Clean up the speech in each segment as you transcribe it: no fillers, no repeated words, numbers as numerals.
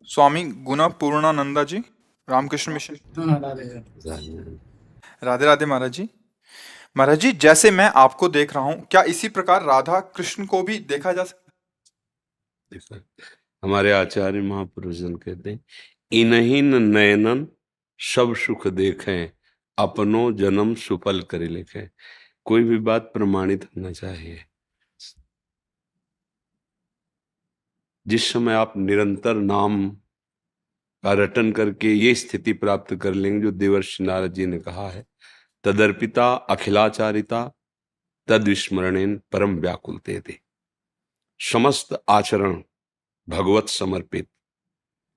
स्वामी गुना पूर्णानंदा जी, Ramakrishna mission. Radhe Radhe महाराज जी। महाराज जी, जैसे मैं आपको देख रहा हूँ, क्या इसी प्रकार राधा कृष्ण को भी देखा जा सकता देखा, हमारे आचार्य महापुरुषजन कहते हैं, इनहिन नयनन सब सुख देखें, अपनो जन्म सुफल कर लिखे। कोई भी बात प्रमाणित होना चाहिए। जिस समय आप निरंतर नाम का रटन करके ये स्थिति प्राप्त कर लेंगे जो देवर्षि नारद जी ने कहा है, तदर्पिता अखिलाचारिता तद विस्मरणेन परम व्याकुलते थे। समस्त आचरण भगवत समर्पित,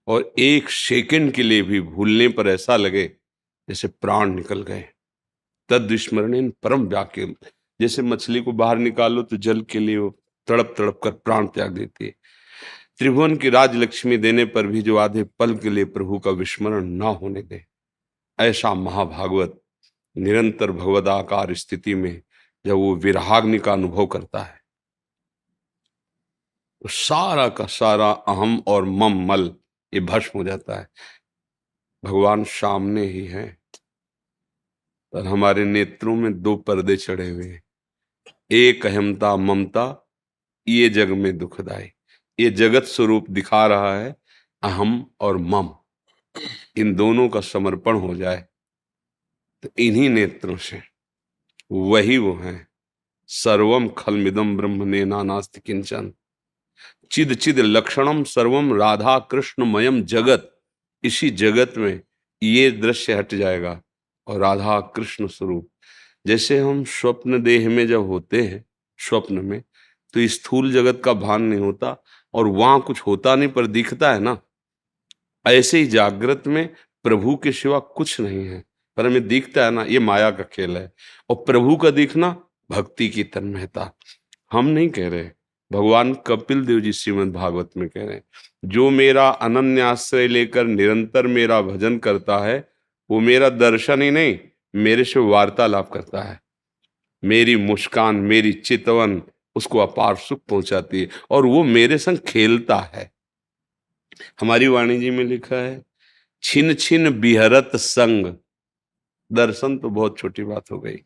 और एक सेकंड के लिए भी भूलने पर ऐसा लगे जैसे प्राण निकल गए। तद विस्मरणेन परम व्याकुल, जैसे मछली को बाहर निकालो तो जल के लिए वो तड़प तड़प कर प्राण त्याग देती है। त्रिभुवन की राज लक्ष्मी देने पर भी जो आधे पल के लिए प्रभु का विस्मरण ना होने दे, ऐसा महाभागवत निरंतर भगवदाकार स्थिति में जब वो विराग्नि का अनुभव करता है तो सारा का सारा अहम और मम मल ये भस्म हो जाता है। भगवान सामने ही है, पर हमारे नेत्रों में दो पर्दे चढ़े हुए हैं। एक अहमता ममता, ये जग में दुखदाई। ये जगत स्वरूप दिखा रहा है अहम और मम, इन दोनों का समर्पण हो जाए तो इन्हीं नेत्रों से वही वो हैं। सर्वम खलमिदम ब्रह्मणे नानास्ति किंचन, चिद चिद लक्षणम सर्वम राधा कृष्णमयम जगत। इसी जगत में ये दृश्य हट जाएगा और राधा कृष्ण स्वरूप, जैसे हम स्वप्न देह में जब होते हैं स्वप्न में, तो स्थूल जगत का भान नहीं होता और वहां कुछ होता नहीं पर दिखता है ना, ऐसे ही जागृत में प्रभु के सिवा कुछ नहीं है पर हमें दिखता है ना, ये माया का खेल है। और प्रभु का दिखना भक्ति की तन्मयता। हम नहीं कह रहे, भगवान कपिल देव जी श्रीमद् भागवत में कह रहे हैं, जो मेरा अनन्य आश्रय लेकर निरंतर मेरा भजन करता है वो मेरा दर्शन ही नहीं, मेरे से वार्तालाप करता है। मेरी मुस्कान, मेरी चितवन उसको अपार सुख पहुंचाती है और वो मेरे संग खेलता है। हमारी वाणी जी में लिखा है, छिन छिन बिहरत संग। दर्शन तो बहुत छोटी बात हो गई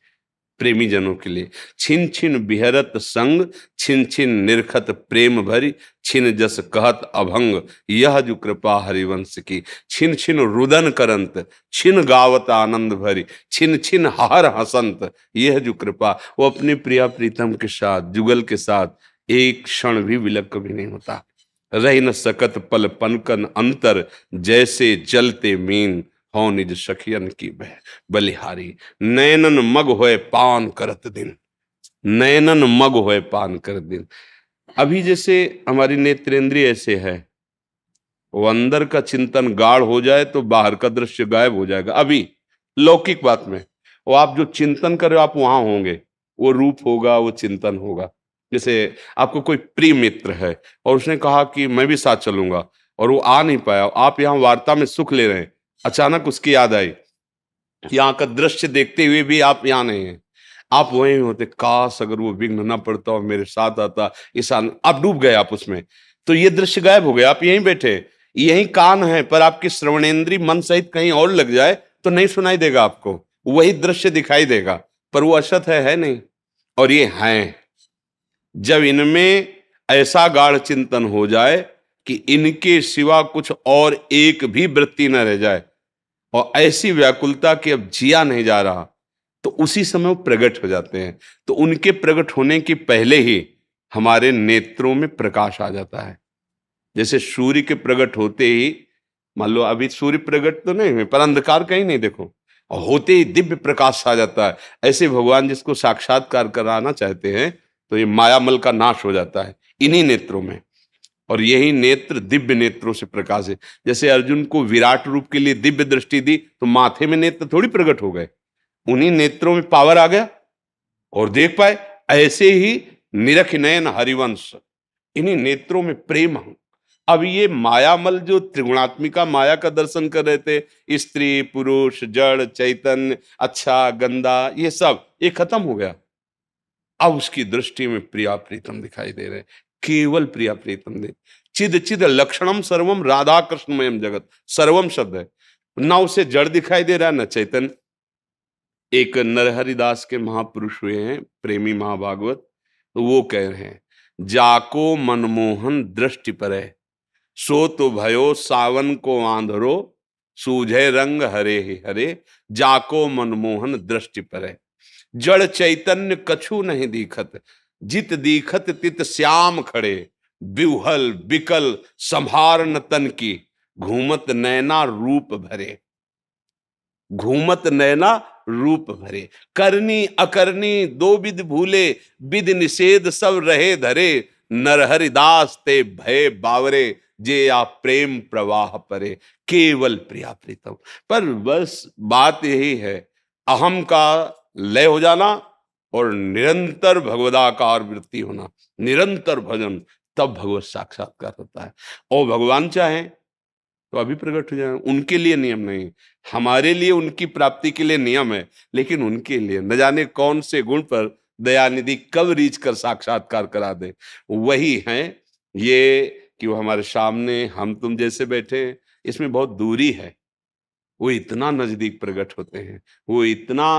प्रेमी जनों के लिए। छिन छिन बिहरत संग, छिन छिन निरखत प्रेम भरी, छिन जस कहत अभंग, यह जो कृपा हरिवंश की। छिन छिन रुदन करंत, छिन गावत आनंद भरी, छिन छिन हर हसंत, यह जो कृपा। वो अपने प्रिया प्रीतम के साथ, जुगल के साथ एक क्षण भी विलग कभी नहीं होता। रही न सकत पल पनकन अंतर, जैसे जलते मीन हो निज सखियन की बलिहारी। नैनन मग होए पान करत दिन, नैनन मग होए पान करत दिन। अभी जैसे हमारी नेत्रेंद्रिय ऐसे है, वो अंदर का चिंतन गाढ़ हो जाए तो बाहर का दृश्य गायब हो जाएगा। अभी लौकिक बात में वो आप जो चिंतन कर रहे हो आप वहां होंगे, वो रूप होगा, वो चिंतन होगा। जैसे आपको कोई प्रिय मित्र है और उसने कहा कि मैं भी साथ चलूंगा और वो आ नहीं पाया, आप यहाँ वार्ता में सुख ले रहे हैं, अचानक उसकी याद आई, यहाँ का दृश्य देखते हुए भी आप यहाँ नहीं हैं, आप वहीं होते। काश अगर वो विघ्न ना पड़ता और मेरे साथ आता, इस आप डूब गए आप उसमें, तो ये दृश्य गायब हो गया। आप यहीं बैठे, यही कान है, पर आपकी श्रवणेंद्री मन सहित कहीं और लग जाए तो नहीं सुनाई देगा आपको, वही दृश्य दिखाई देगा, पर वो असत है नहीं। और ये हैं, जब इनमें ऐसा गाढ़ चिंतन हो जाए कि इनके सिवा कुछ और एक भी वृत्ति न रह जाए और ऐसी व्याकुलता कि अब जिया नहीं जा रहा, तो उसी समय वो प्रकट हो जाते हैं। तो उनके प्रकट होने के पहले ही हमारे नेत्रों में प्रकाश आ जाता है। जैसे सूर्य के प्रकट होते ही, मान लो अभी सूर्य प्रकट तो नहीं हुए पर अंधकार कहीं नहीं देखो, और होते ही दिव्य प्रकाश आ जाता है। ऐसे भगवान जिसको साक्षात्कार कराना चाहते हैं तो ये मायामल का नाश हो जाता है इन्हीं नेत्रों में। और यही नेत्र दिव्य नेत्रों से प्रकाश है। जैसे अर्जुन को विराट रूप के लिए दिव्य दृष्टि दी तो माथे में नेत्र थोड़ी प्रकट हो गए, उन्हीं नेत्रों में पावर आ गया और देख पाए। ऐसे ही निरख नयन हरिवंश, इन्हीं नेत्रों में प्रेम। अब ये मायामल जो त्रिगुणात्मिका माया का दर्शन कर रहे थे, स्त्री पुरुष जड़ चैतन्य अच्छा गंदा, ये सब ये खत्म हो गया। अब उसकी दृष्टि में प्रिया प्रीतम दिखाई दे रहे, केवल प्रिया प्रीतम दे। चिद चिद लक्षणम सर्वम राधा कृष्णमयम जगत, सर्वम शब्द है, ना उसे जड़ दिखाई दे रहा न चैतन्य। एक नरहरिदास के महापुरुष हुए हैं, प्रेमी महाभागवत, तो वो कह रहे हैं, जाको मनमोहन दृष्टि परे, सो तो भयो सावन को आंधरो, सूझे रंग हरे ही हरे, जाको मनमोहन दृष्टि परे। जड़ चैतन्य कछु नहीं दीखत, जित दीखत तित श्याम खड़े, बिहुल बिकल संभार न तन की, घूमत नैना रूप भरे। घूमत नैना रूप भरे, करनी अकरनी दो विध भूले, विध निषेध सब रहे धरे, नरहरिदास ते भय बावरे, जे या प्रेम प्रवाह परे, केवल प्रिया प्रीतम। पर बस बात यही है, अहम का लय हो जाना और निरंतर भगवदाकार वृत्ति होना, निरंतर भजन, तब भगवत साक्षात्कार होता है। और भगवान चाहें तो अभी प्रकट हो जाए, उनके लिए नियम नहीं, हमारे लिए उनकी प्राप्ति के लिए नियम है, लेकिन उनके लिए न जाने कौन से गुण पर दयानिधि कब रीच कर साक्षात्कार करा दे। वही है ये कि वो हमारे सामने हम तुम जैसे बैठे हैं, इसमें बहुत दूरी है, वो इतना नजदीक प्रकट होते हैं, वो इतना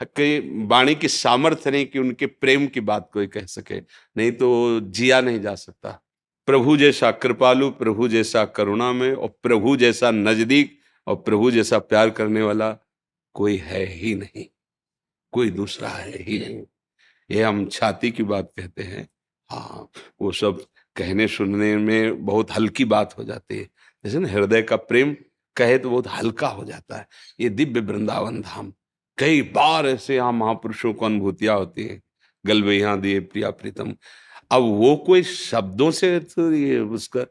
वाणी की सामर्थ्य नहीं कि उनके प्रेम की बात कोई कह सके, नहीं तो जिया नहीं जा सकता। प्रभु जैसा कृपालु, प्रभु जैसा करुणामय और प्रभु जैसा नजदीक और प्रभु जैसा प्यार करने वाला कोई है ही नहीं, कोई दूसरा है ही नहीं। ये हम छाती की बात कहते हैं, हाँ, वो सब कहने सुनने में बहुत हल्की बात हो जाती है, जैसे ना हृदय का प्रेम कहे तो बहुत हल्का हो जाता है। ये दिव्य वृंदावन धाम, कई बार ऐसे यहाँ महापुरुषों को अनुभूतियां होती है, गलबैया दिए प्रिया प्रीतम। अब वो कोई शब्दों से तो ये उसका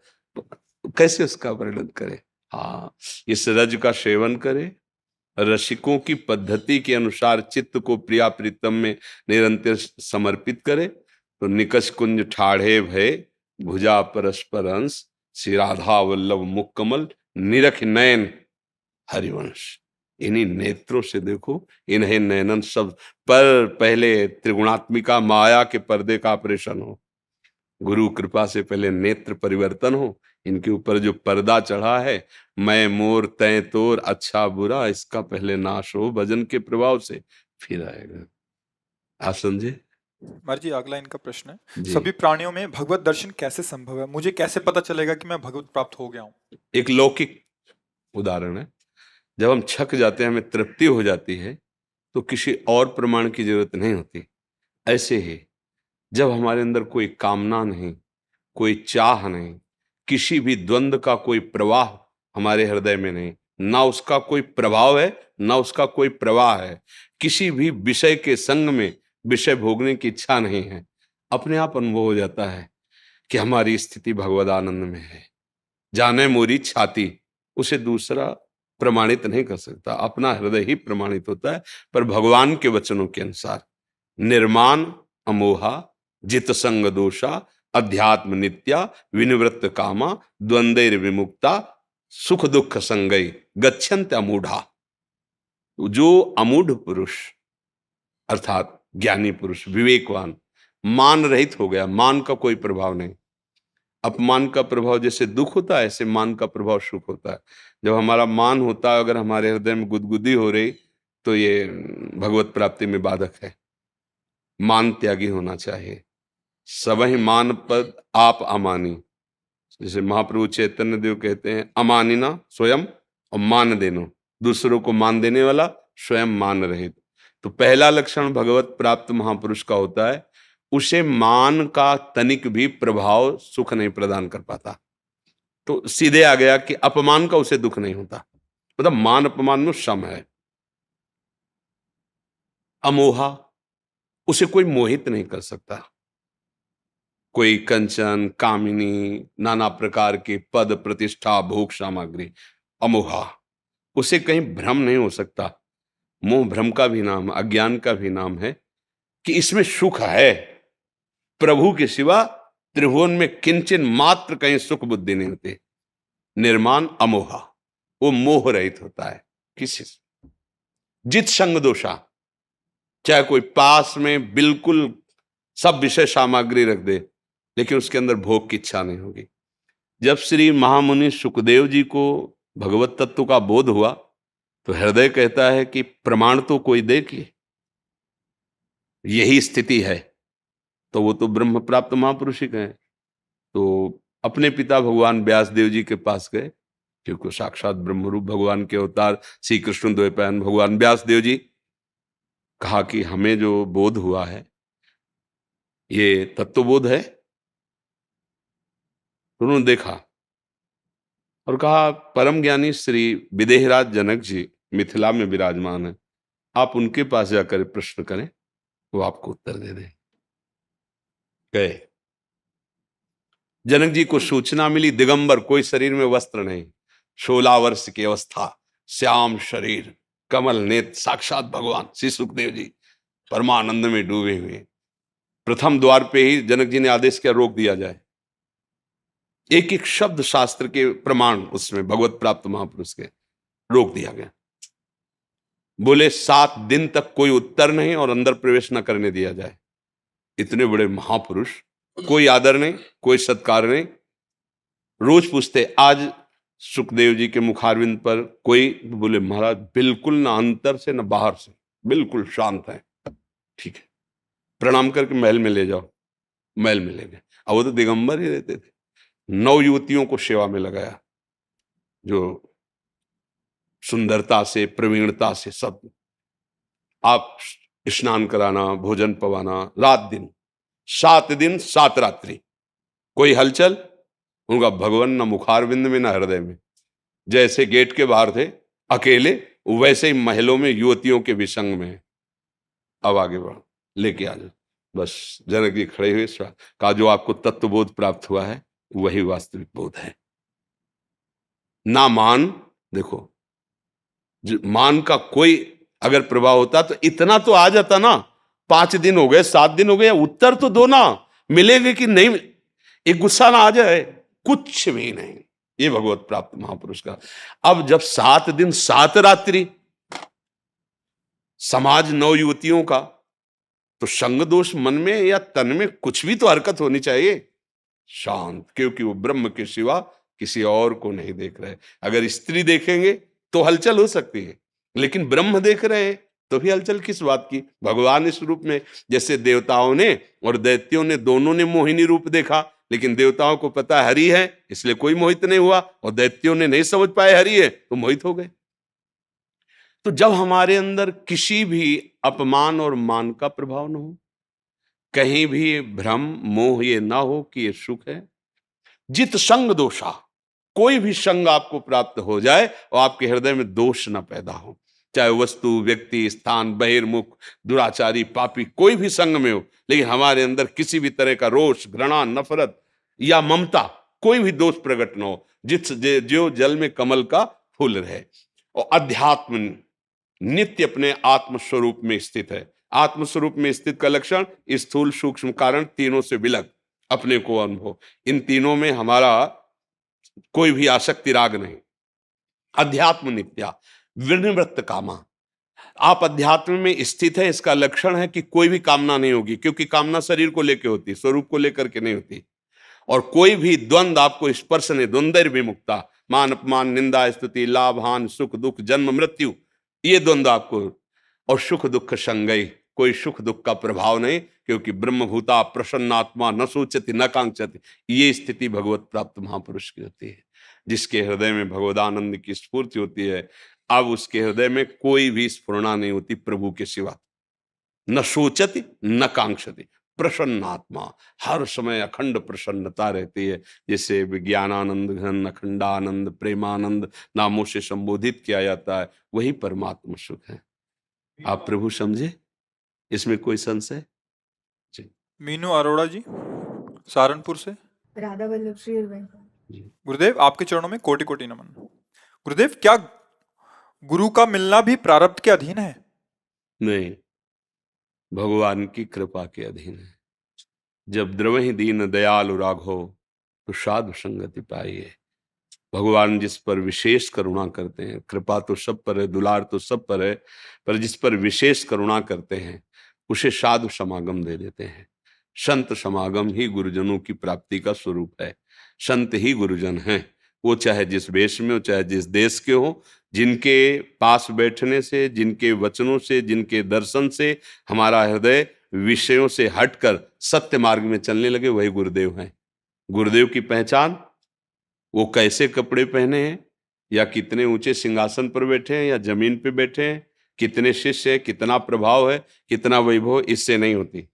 कैसे उसका वर्णन करे। हाँ, इस रज का सेवन करे, रसिकों की पद्धति के अनुसार चित्त को प्रिया प्रीतम में निरंतर समर्पित करे, तो निकष कुंज ठाढ़े भय, भुजा परस्पर अंश, श्री राधा वल्लभ मुख कमल, निरख नयन हरिवंश। इन्हीं नेत्रों से देखो, इन्हें नयनन शब्द पर पहले त्रिगुणात्मिका माया के पर्दे का ऑपरेशन हो, गुरु कृपा से पहले नेत्र परिवर्तन हो, इनके ऊपर जो पर्दा चढ़ा है, मैं मोर तय तोर अच्छा बुरा, इसका पहले नाश हो भजन के प्रभाव से, फिर आएगा। आप समझे? महाराज जी, अगला इनका प्रश्न है, जी। सभी प्राणियों में भगवत दर्शन कैसे संभव है? मुझे कैसे पता चलेगा कि मैं भगवत प्राप्त हो गया हूँ? एक लौकिक उदाहरण है, जब हम छक जाते हैं, हमें तृप्ति हो जाती है, तो किसी और प्रमाण की जरूरत नहीं होती। ऐसे ही जब हमारे अंदर कोई कामना नहीं, कोई चाह नहीं, किसी भी द्वंद का कोई प्रवाह हमारे हृदय में नहीं, ना उसका कोई प्रभाव है ना उसका कोई प्रवाह है, किसी भी विषय के संग में विषय भोगने की इच्छा नहीं है, अपने आप अनुभव हो जाता है कि हमारी स्थिति भगवद आनंद में है। जाने मोरी छाती, उसे दूसरा प्रमाणित नहीं कर सकता, अपना हृदय ही प्रमाणित होता है। पर भगवान के वचनों के अनुसार निर्माण अमोहा, जित संग दोषा, अध्यात्म नित्या, विनिवृत्त कामा, द्वंद्वैर विमुक्ता, सुख दुख संगई, गच्छन्त अमूढ़ा। जो अमूढ़ पुरुष अर्थात ज्ञानी पुरुष, विवेकवान, मान रहित हो गया, मान का कोई प्रभाव नहीं। अपमान का प्रभाव जैसे दुख होता है, ऐसे मान का प्रभाव सुख होता है। जब हमारा मान होता है, अगर हमारे हृदय में गुदगुदी हो रही, तो ये भगवत प्राप्ति में बाधक है। मान त्यागी होना चाहिए। सबहि मान पद आप अमानी, जैसे महाप्रभु चैतन्य देव कहते हैं, अमानिना स्वयं और मान देनो, दूसरों को मान देने वाला, स्वयं मान रहित। तो पहला लक्षण भगवत प्राप्त महापुरुष का होता है, उसे मान का तनिक भी प्रभाव सुख नहीं प्रदान कर पाता। तो सीधे आ गया कि अपमान का उसे दुख नहीं होता, मतलब मान अपमान में सम है। अमोहा, उसे कोई मोहित नहीं कर सकता। कोई कंचन, कामिनी, नाना प्रकार के पद प्रतिष्ठा, भोग सामग्री, अमोहा, उसे कहीं भ्रम नहीं हो सकता। मोह भ्रम का भी नाम, अज्ञान का भी नाम है कि इसमें सुख है। प्रभु के सिवा त्रिभुवन में किंचन मात्र कहीं सुख बुद्धि नहीं होती। निर्माण अमोहा, वो मोह रहित होता है किसी से। जित संग दोषा, चाहे कोई पास में बिल्कुल सब विषय सामग्री रख दे, लेकिन उसके अंदर भोग की इच्छा नहीं होगी। जब श्री महामुनि सुखदेव जी को भगवत तत्व का बोध हुआ तो हृदय कहता है कि प्रमाण तो कोई दे कि यही स्थिति है, तो वो तो ब्रह्म प्राप्त महापुरुष ही कहे। तो अपने पिता भगवान व्यास देव जी के पास गए, क्योंकि साक्षात ब्रह्मरूप भगवान के अवतार श्री कृष्ण द्वैपायन भगवान व्यास देव जी। कहा कि हमें जो बोध हुआ है ये तत्वबोध है। उन्होंने देखा और कहा, परम ज्ञानी श्री विदेहराज जनक जी मिथिला में विराजमान है, आप उनके पास जाकर प्रश्न करें, वो आपको उत्तर दे दें। गए, जनक जी को सूचना मिली, दिगंबर, कोई शरीर में वस्त्र नहीं, 16 वर्ष की अवस्था, श्याम शरीर, कमल नेत्र, साक्षात भगवान श्री सुखदेव जी परमानंद में डूबे हुए। प्रथम द्वार पे ही जनक जी ने आदेश किया, रोक दिया जाए। एक एक शब्द शास्त्र के प्रमाण उसमें भगवत प्राप्त महापुरुष के रोक दिया गया। बोले 7 दिन तक कोई उत्तर नहीं और अंदर प्रवेश न करने दिया जाए। इतने बड़े महापुरुष, कोई आदर नहीं, कोई सत्कार नहीं। रोज पूछते, आज सुखदेव जी के मुखारविंद पर कोई, बोले महाराज बिल्कुल ना अंदर से ना बाहर से, बिल्कुल शांत है। ठीक है, प्रणाम करके महल में ले जाओ। महल में ले गए। अब वो तो दिगंबर ही रहते थे। 9 युवतियों को सेवा में लगाया, जो सुंदरता से, प्रवीणता से, सब आप स्नान कराना, भोजन पवाना, रात दिन, 7 दिन 7 रात्रि, कोई हलचल। उनका भगवान न मुखारविंद में न हृदय में। जैसे गेट के बाहर थे अकेले, वैसे ही महलों में युवतियों के विसंग में। अब आगे बढ़ो, लेके आ जाओ। बस जनक जी खड़े हुए, कहा जो आपको तत्वबोध प्राप्त हुआ है वही वास्तविक बोध है। ना मान, देखो मान का कोई अगर प्रभाव होता तो इतना तो आ जाता ना। 5 दिन हो गए, 7 दिन हो गए, उत्तर तो दो ना, मिलेंगे कि नहीं, एक गुस्सा ना आ जाए, कुछ भी नहीं। ये भगवत प्राप्त महापुरुष का। अब जब 7 दिन 7 रात्रि, समाज 9 युवतियों का, तो संग दोष मन में या तन में कुछ भी तो हरकत होनी चाहिए। शांत, क्योंकि वो ब्रह्म के सिवा किसी और को नहीं देख रहे। अगर स्त्री देखेंगे तो हलचल हो सकती है, लेकिन ब्रह्म देख रहे हैं तो भी हलचल किस बात की। भगवान इस रूप में, जैसे देवताओं ने और दैत्यों ने दोनों ने मोहिनी रूप देखा, लेकिन देवताओं को पता हरि है इसलिए कोई मोहित नहीं हुआ, और दैत्यों ने नहीं समझ पाए हरि है तो मोहित हो गए। तो जब हमारे अंदर किसी भी अपमान और मान का प्रभाव न हो, कहीं भी भ्रम मोह ये ना हो कि ये सुख है, जित संग दोषा, कोई भी संग आपको प्राप्त हो जाए और आपके हृदय में दोष ना पैदा हो, चाहे वस्तु, व्यक्ति, स्थान, बहिर्मुख, दुराचारी, पापी, कोई भी संग में हो, लेकिन हमारे अंदर किसी भी तरह का रोष, घृणा, नफरत या ममता, कोई भी दोष प्रकट न हो, जो जल में कमल का फूल रहे। और अध्यात्म नित्य अपने आत्म स्वरूप में स्थित है। आत्म स्वरूप में स्थित का लक्षण स्थूल, सूक्ष्म, कारण, तीनों से विलग अपने को अनुभव। इन तीनों में हमारा कोई भी आसक्ति राग नहीं। अध्यात्म नित्या विनिवृत्त कामा, आप अध्यात्म में स्थित है, इसका लक्षण है कि कोई भी कामना नहीं होगी, क्योंकि कामना शरीर को लेकर होती, स्वरूप को लेकर के नहीं होती। और कोई भी द्वंद आपको स्पर्श नहीं, द्वंद्व विमुक्ता, मान अपमान, निंदा स्तुति, लाभ हानि, सुख दुख, जन्म मृत्यु, ये द्वंद्व आपको। और सुख दुख संगई, कोई सुख दुख का प्रभाव नहीं, क्योंकि ब्रह्मभूता प्रसन्नात्मा न सोचती न कांक्षति। ये स्थिति भगवत प्राप्त महापुरुष की होती है, जिसके हृदय में भगवदानंद की स्फूर्ति होती है। अब उसके हृदय में कोई भी स्फुरणा नहीं होती प्रभु के सिवा, न सोचती न कांक्षति, प्रसन्नात्मा, हर समय अखंड प्रसन्नता रहती है। जैसे विज्ञानानंद घन अखंडानंद प्रेमानंद नामों से संबोधित किया जाता है, वही परमात्मा सुख है। आप प्रभु समझे, इसमें कोई संशय? जी मीनू अरोड़ा जी, सहारनपुर से। राधा वल्लभ श्री अरविंद। जी। गुरुदेव, आपके चरणों में कोटि कोटि नमन। गुरुदेव, क्या गुरु का मिलना भी प्रारब्ध के अधीन है? नहीं, भगवान की कृपा के अधीन है। जब द्रवहि दीन दयालु राघव तो साधु संगति पाइए। भगवान जिस पर विशेष करुणा करते हैं, कृपा तो सब पर है, दुलार तो सब पर है, पर जिस पर विशेष करुणा करते हैं उसे साधु समागम दे देते हैं। संत समागम ही गुरुजनों की प्राप्ति का स्वरूप है। संत ही गुरुजन हैं, वो चाहे जिस वेश में हो, चाहे जिस देश के हो, जिनके पास बैठने से, जिनके वचनों से, जिनके दर्शन से हमारा हृदय विषयों से हटकर सत्य मार्ग में चलने लगे, वही गुरुदेव हैं। गुरुदेव की पहचान, वो कैसे कपड़े पहने हैं, या कितने ऊंचे सिंहासन पर बैठे हैं, या जमीन पे बैठे हैं, कितने शिष्य है, कितना प्रभाव है, कितना वैभव, इससे नहीं होती।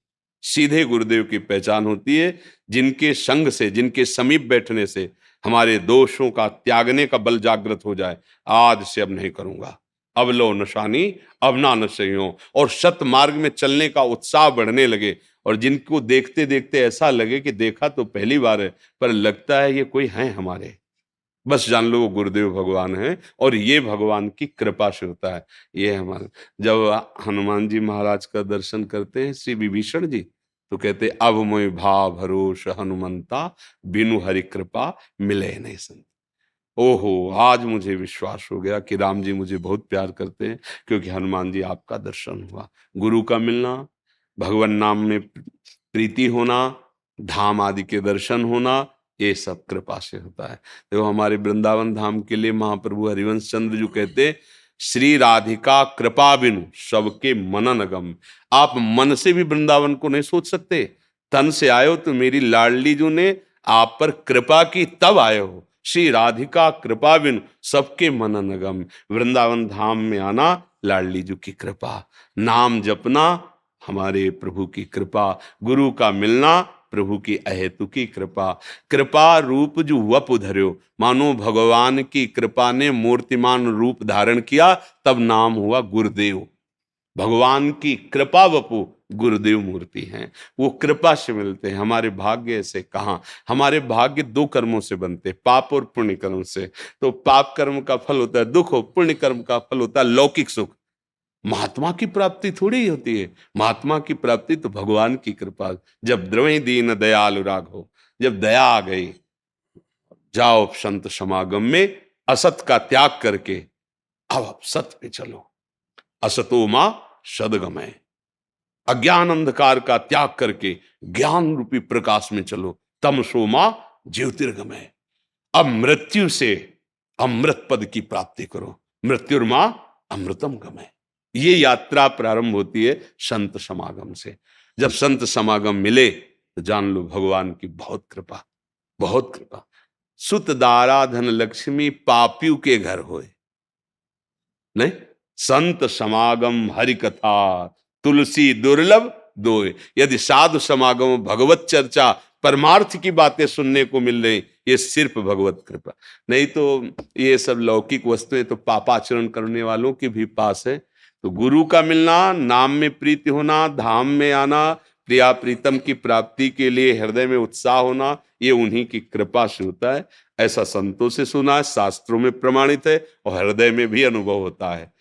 सीधे गुरुदेव की पहचान होती है, जिनके संग से, जिनके समीप बैठने से हमारे दोषों का त्यागने का बल जागृत हो जाए। आज से अब नहीं करूंगा, अब लो नशानी अब ना नशइयों, और सत मार्ग में चलने का उत्साह बढ़ने लगे। और जिनको देखते देखते ऐसा लगे कि देखा तो पहली बार है, पर लगता है ये कोई है हमारे, बस जान लो वो गुरुदेव भगवान हैं, और ये भगवान की कृपा से होता है। ये हमारे, जब हनुमान जी महाराज का दर्शन करते हैं श्री विभीषण जी, तो कहते अब मोहि भाव भरोस हनुमंता, बिनु हरि कृपा मिले नहीं संत। ओहो, आज मुझे विश्वास हो गया कि राम जी मुझे बहुत प्यार करते हैं, क्योंकि हनुमान जी आपका दर्शन हुआ। गुरु का मिलना, भगवान नाम में प्रीति होना, धाम आदि के दर्शन होना, ये सब कृपा से होता है। देखो हमारे वृंदावन धाम के लिए महाप्रभु हरिवंश चंद्र जी कहते, श्री राधिका कृपा बिनु सबके मनन गम। आप मन से भी वृंदावन को नहीं सोच सकते, तन से आए हो तो मेरी लाडली जी ने आप पर कृपा की तब आए हो। श्री राधिका कृपा बिनु सबके मनन गम। वृंदावन धाम में आना लाडली जी की कृपा, नाम जपना हमारे प्रभु की कृपा, गुरु का मिलना प्रभु की अहेतुकी कृपा। कृपा रूप जो वपु धर्यो, मानो भगवान की कृपा ने मूर्तिमान रूप धारण किया, तब नाम हुआ गुरुदेव। भगवान की कृपा वपु गुरुदेव मूर्ति हैं, वो कृपा से मिलते हैं। हमारे भाग्य से कहाँ, हमारे भाग्य दो कर्मों से बनते, पाप और पुण्य कर्म से। तो पाप कर्म का फल होता है दुख, हो पुण्य कर्म का फल होता है लौकिक सुख। महात्मा की प्राप्ति थोड़ी ही होती है, महात्मा की प्राप्ति तो भगवान की कृपा। जब द्रवै दीन दयालु राघो, जब दया आ गई, जाओ संत समागम में असत का त्याग करके अब सत पे चलो। असतो मां सदगमय, अज्ञान अंधकार का त्याग करके ज्ञान रूपी प्रकाश में चलो। तमसो मां ज्योतिर्गमय, अब मृत्यु से अमृत पद की प्राप्ति करो। मृत्युर्मा अमृतम गमय। ये यात्रा प्रारंभ होती है संत समागम से। जब संत समागम मिले तो जान लो भगवान की बहुत कृपा, बहुत कृपा। सुत दारा धन लक्ष्मी पापियों के घर होए, नहीं संत समागम हरि कथा, तुलसी दुर्लभ दोए। यदि साधु समागम भगवत चर्चा परमार्थ की बातें सुनने को मिल रही, ये सिर्फ भगवत कृपा। नहीं तो ये सब लौकिक वस्तुएं तो पापाचरण करने वालों के भी पास है। तो गुरु का मिलना, नाम में प्रीति होना, धाम में आना, प्रिया प्रीतम की प्राप्ति के लिए हृदय में उत्साह होना, ये उन्हीं की कृपा से होता है। ऐसा संतों से सुना है, शास्त्रों में प्रमाणित है, और हृदय में भी अनुभव होता है।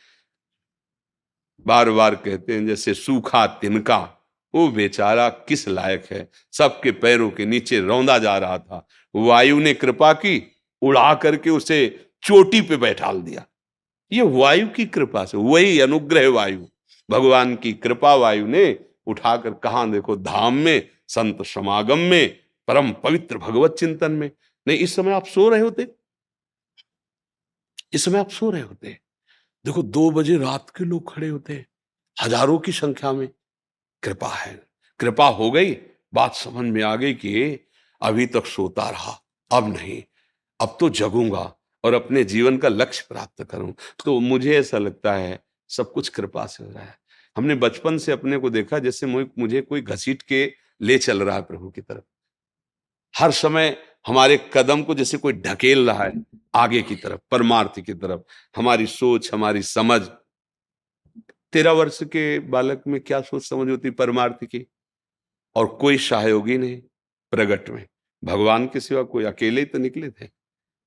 बार बार कहते हैं जैसे सूखा तिनका, वो बेचारा किस लायक है, सबके पैरों के नीचे रौंदा जा रहा था, वायु ने कृपा की, उड़ा करके उसे चोटी पे बैठाल दिया। ये वायु की कृपा से, वही अनुग्रह वायु, भगवान की कृपा वायु ने उठाकर कहां देखो धाम में, संत समागम में, परम पवित्र भगवत चिंतन में। नहीं, इस समय आप सो रहे होते, इस समय आप सो रहे होते। देखो 2 बजे रात के लोग खड़े होते हैं हजारों की संख्या में। कृपा है, कृपा हो गई, बात समझ में आ गई कि अभी तक सोता रहा, अब नहीं, अब तो जगूंगा और अपने जीवन का लक्ष्य प्राप्त करूं। तो मुझे ऐसा लगता है सब कुछ कृपा से हो रहा है। हमने बचपन से अपने को देखा जैसे मुझे कोई घसीट के ले चल रहा है प्रभु की तरफ। हर समय हमारे कदम को जैसे कोई ढकेल रहा है आगे की तरफ, परमार्थ की तरफ। हमारी सोच, हमारी समझ, 13 वर्ष के बालक में क्या सोच समझ होती परमार्थ की, और कोई सहयोगी नहीं प्रगट में, भगवान के सिवा कोई, अकेले ही तो निकले थे।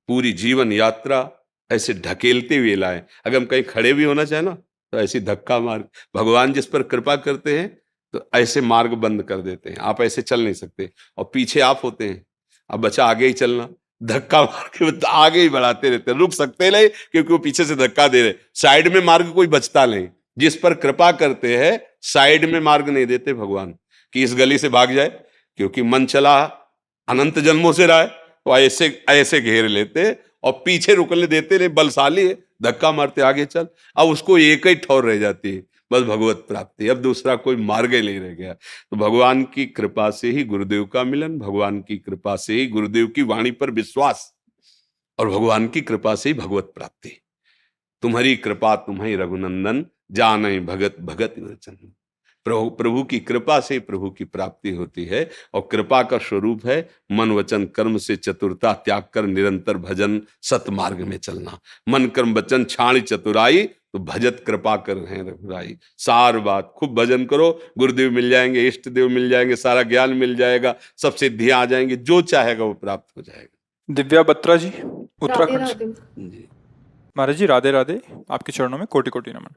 पूरी जीवन यात्रा ऐसे ढकेलते हुए लाए। अगर हम कहीं खड़े भी होना चाहे ना तो ऐसी धक्का मार, भगवान जिस पर कृपा करते हैं तो ऐसे मार्ग बंद कर देते हैं, आप ऐसे चल नहीं सकते, और पीछे आप होते हैं, अब बच्चा आगे ही चलना, धक्का मार के आगे ही बढ़ाते रहते, रुक सकते नहीं क्योंकि वो पीछे से धक्का दे रहे। साइड में मार्ग कोई बचता नहीं, जिस पर कृपा करते हैं साइड में मार्ग नहीं देते भगवान। कि इस गली से भाग जाए, क्योंकि मन चला अनंत जन्मों से रहा है, तो ऐसे ऐसे घेर लेते और पीछे रुकने देते नहीं, बलशाली है, धक्का मारते आगे चल। अब उसको एक ही ठौर रह जाती है, बस भगवत प्राप्ति, अब दूसरा कोई मार्ग ही नहीं रह गया। तो भगवान की कृपा से ही गुरुदेव का मिलन, भगवान की कृपा से ही गुरुदेव की वाणी पर विश्वास, और भगवान की कृपा से ही भगवत प्राप्ति। तुम्हारी कृपा तुम्हें रघुनंदन, जाने भगत भगत वचन। प्रभु की कृपा से प्रभु की प्राप्ति होती है, और कृपा का स्वरूप है मन वचन कर्म से चतुरता त्याग कर निरंतर भजन सतमार्ग में चलना। मन कर्म वचन छाणी चतुराई, तो भजत कृपा कर हैं रघुराई। सार बात, खूब भजन करो, गुरुदेव मिल जाएंगे, इष्ट देव मिल जाएंगे, सारा ज्ञान मिल जाएगा, सब सिद्धियां आ जाएंगी, जो चाहेगा वो प्राप्त हो जाएगा। दिव्या बत्रा जी, राधे उत्तराखंड से। राधे। जी महाराज जी राधे राधे, आपके चरणों में कोटि कोटि नमन।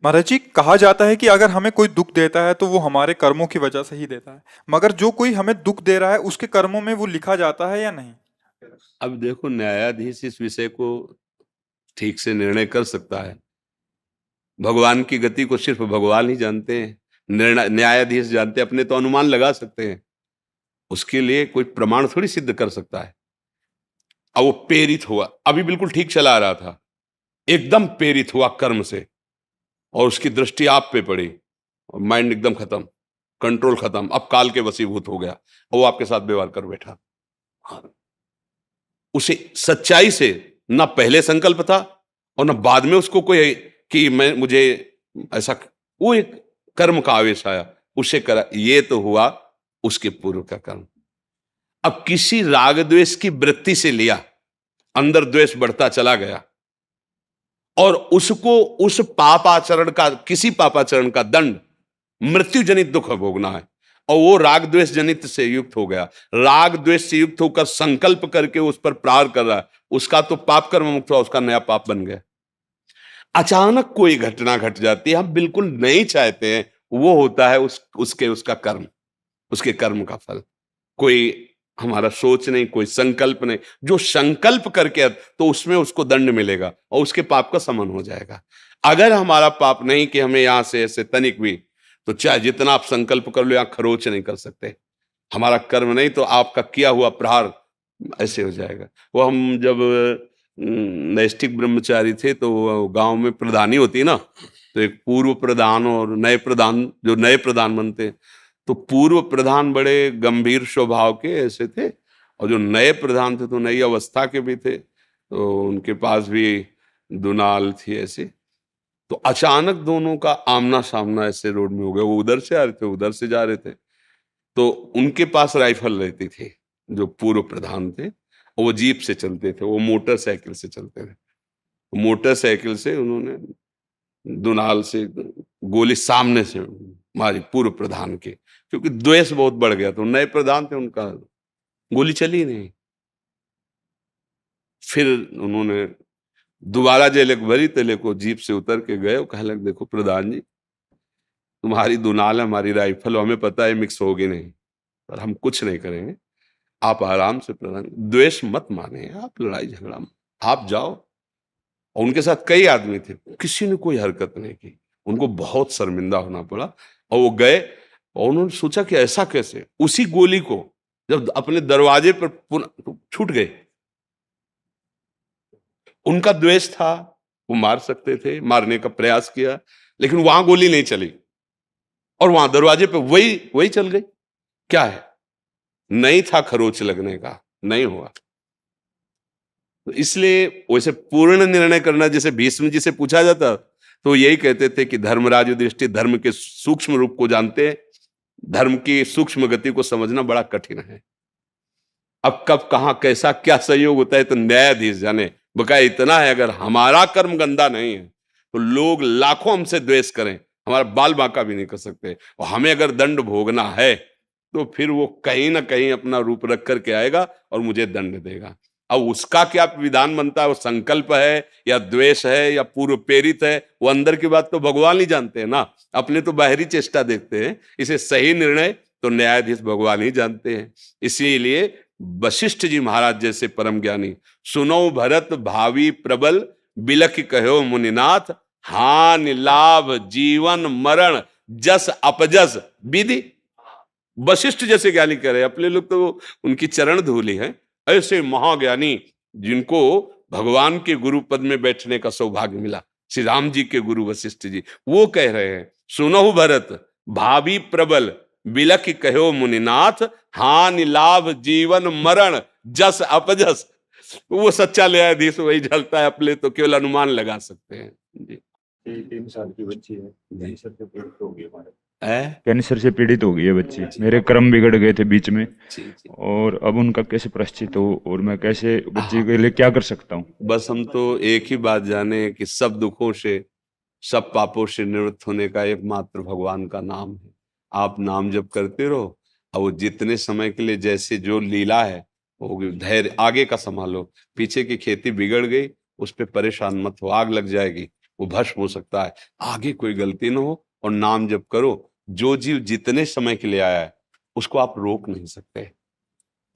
महाराज जी, कहा जाता है कि अगर हमें कोई दुख देता है तो वो हमारे कर्मों की वजह से ही देता है, मगर जो कोई हमें दुख दे रहा है उसके कर्मों में वो लिखा जाता है या नहीं? अब देखो, न्यायाधीश इस विषय को ठीक से निर्णय कर सकता है। भगवान की गति को सिर्फ भगवान ही जानते हैं, निर्णय न्यायाधीश जानते हैं, अपने तो अनुमान लगा सकते हैं, उसके लिए कोई प्रमाण थोड़ी सिद्ध कर सकता है। अब वो प्रेरित हुआ, अभी बिल्कुल ठीक चला रहा था, एकदम प्रेरित हुआ कर्म से, और उसकी दृष्टि आप पे पड़ी, और माइंड एकदम खत्म, कंट्रोल खत्म, अब काल के वशीभूत हो गया, और वो आपके साथ व्यवहार कर बैठा। हाँ। उसे सच्चाई से ना पहले संकल्प था और ना बाद में उसको कोई कि मुझे ऐसा, वो एक कर्म का आवेश आया, उसे करा, ये तो हुआ उसके पूर्व का कर्म। अब किसी राग द्वेष की वृत्ति से लिया, अंदर द्वेष बढ़ता चला गया, और उसको उस पापाचरण का, किसी पापाचरण का दंड मृत्यु जनित दुख भोगना है, और वो राग द्वेष जनित से युक्त हो गया, राग द्वेष से युक्त होकर संकल्प करके उस पर प्रहार कर रहा है, उसका तो पाप कर्म मुक्त हुआ, उसका नया पाप बन गया। अचानक कोई घटना घट जाती है, हम बिल्कुल नहीं चाहते हैं, वो होता है उसका कर्म, उसके कर्म का फल। कोई हमारा सोच नहीं, कोई संकल्प नहीं, जो संकल्प करके तो उसमें उसको दंड मिलेगा और उसके पाप का समन हो जाएगा। अगर हमारा पाप नहीं कि हमें यहां से ऐसे तनिक भी, तो चाहे जितना आप संकल्प कर लो, यहां खरोच नहीं कर सकते। हमारा कर्म नहीं तो आपका किया हुआ प्रहार ऐसे हो जाएगा। वो हम जब नैष्ठिक ब्रह्मचारी थे, तो गांव में प्रधानी होती ना, तो एक पूर्व प्रधान और नए प्रधान, जो नए प्रधान बनते, तो पूर्व प्रधान बड़े गंभीर स्वभाव के ऐसे थे, और जो नए प्रधान थे तो नई अवस्था के भी थे, तो उनके पास भी दुनाल थी ऐसी। तो अचानक दोनों का आमना सामना ऐसे रोड में हो गया, वो उधर से आ रहे थे, उधर से जा रहे थे, तो उनके पास राइफल रहती थी, जो पूर्व प्रधान थे, और वो जीप से चलते थे, वो मोटरसाइकिल से चलते थे। मोटरसाइकिल से उन्होंने दुनाल से गोली सामने से मारी पूर्व प्रधान के, क्योंकि द्वेष बहुत बढ़ गया, तो नए प्रधान थे, उनका गोली चली नहीं। फिर उन्होंने दोबारा जेल भरी तेले को जीप से उतर के गए, कहे लग, देखो प्रधान जी, तुम्हारी दुनाल हमारी राइफल, हमें पता है मिक्स होगी नहीं, पर हम कुछ नहीं करेंगे, आप आराम से, प्रधान द्वेष मत माने, आप लड़ाई झगड़ा आप जाओ। और उनके साथ कई आदमी थे, किसी ने कोई हरकत नहीं की, उनको बहुत शर्मिंदा होना पड़ा, और वो गए, और उन्होंने सोचा कि ऐसा कैसे, उसी गोली को जब अपने दरवाजे पर छूट गए, उनका द्वेष था, वो मार सकते थे, मारने का प्रयास किया, लेकिन वहां गोली नहीं चली, और वहां दरवाजे पे वही चल गई। क्या है, नहीं था खरोच लगने का, नहीं हुआ। तो इसलिए वैसे पूर्ण निर्णय करना, जैसे भीष्म जी से पूछा जाता, तो यही कहते थे कि धर्मराज युधिष्ठिर धर्म के सूक्ष्म रूप को जानते हैं, धर्म की सूक्ष्म गति को समझना बड़ा कठिन है। अब कब कहां कैसा क्या सहयोग होता है तो न्यायाधीश जाने। बकाया इतना है, अगर हमारा कर्म गंदा नहीं है तो लोग लाखों हमसे द्वेष करें, हमारा बाल बांका भी नहीं कर सकते, और हमें अगर दंड भोगना है तो फिर वो कहीं ना कहीं अपना रूप रख करके आएगा और मुझे दंड देगा। अब उसका क्या विधान बनता है, वो संकल्प है या द्वेष है या पूर्व प्रेरित है, वो अंदर की बात तो भगवान ही जानते हैं ना, अपने तो बाहरी चेष्टा देखते हैं। इसे सही निर्णय तो न्यायाधीश भगवान ही जानते हैं। इसीलिए वशिष्ठ जी महाराज जैसे परम ज्ञानी, सुनो भरत भावी प्रबल, बिलख कहो मुनिनाथ, हानि लाभ जीवन मरण जस अपजस विधि। वशिष्ठ जैसे ज्ञानी कह रहे हैं, अपने लोग तो उनकी चरण धूली है। ऐसे महाज्ञानी जिनको भगवान के गुरु पद में बैठने का सौभाग्य मिला, श्री राम जी के गुरु वशिष्ठ जी, वो कह रहे हैं, सुनहु भरत भावी प्रबल बिलख कहो मुनिनाथ, हानि लाभ जीवन मरण जस अपजस। वो सच्चा न्यायाधीश वही झलता है, अपने तो केवल अनुमान लगा सकते हैं जी। 3 साल की बच्ची है, कैंसर से पीड़ित होगी हमारे। कैंसर से पीड़ित हो गई है बच्ची। मेरे कर्म बिगड़ गए थे बीच में, जी, जी। और अब उनका कैसे प्रायश्चित हो, और मैं कैसे बच्ची के लिए क्या कर सकता हूँ? बस हम तो एक ही बात जाने कि सब दुखों से, सब पापों से निवृत्त होने का एकमात्र भगवान का नाम है। आप नाम जप करते रहो, और वो जितने समय के लिए जैसे जो लीला है वो धैर्य, आगे का संभालो। पीछे की खेती बिगड़ गई, उस पर परेशान मत हो, आग लग जाएगी, वो भस्म हो सकता है। आगे कोई गलती ना हो, और नाम जप करो। जो जीव जितने समय के लिए आया है उसको आप रोक नहीं सकते,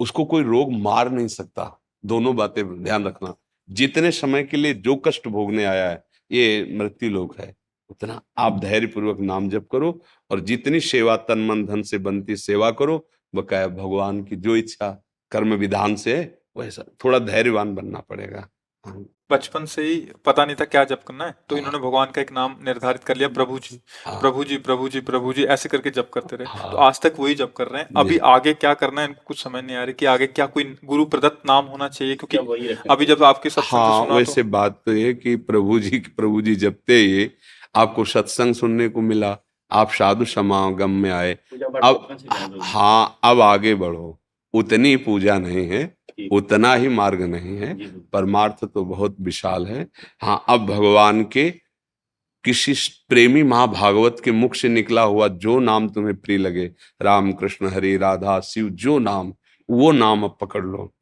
उसको कोई रोग मार नहीं सकता। दोनों बातें ध्यान रखना। जितने समय के लिए जो कष्ट भोगने आया है, ये मृत्यु लोक है, उतना आप धैर्य पूर्वक नाम जप करो, और जितनी सेवा तन मन धन से बनती सेवा करो। बकाया भगवान की जो इच्छा कर्म विधान से है वैसा, थोड़ा धैर्यवान बनना पड़ेगा। हाँ। बचपन से ही पता नहीं था क्या जप करना है, तो इन्होंने भगवान का एक नाम निर्धारित कर लिया, प्रभु जी हाँ। प्रभु जी प्रभु जी प्रभु जी, ऐसे करके जप करते रहे। हाँ। तो आज तक वही जप कर रहे हैं। अभी आगे क्या करना है इनको कुछ समझ नहीं आ रही कि आगे क्या कोई गुरु प्रदत्त नाम होना चाहिए, क्योंकि अभी जब आपके सत्संग से हाँ, सुना वैसे तो बात तो ये कि प्रभु जी जपते ही आपको सत्संग सुनने को मिला, आप साधु समागम में आए। अब हाँ, अब आगे बढ़ो। उतनी पूजा नहीं है, उतना ही मार्ग नहीं है, परमार्थ तो बहुत विशाल है। हाँ, अब भगवान के किसी प्रेमी महाभागवत के मुख से निकला हुआ जो नाम तुम्हें प्रिय लगे, राम कृष्ण हरि राधा शिव, जो नाम, वो नाम अब पकड़ लो।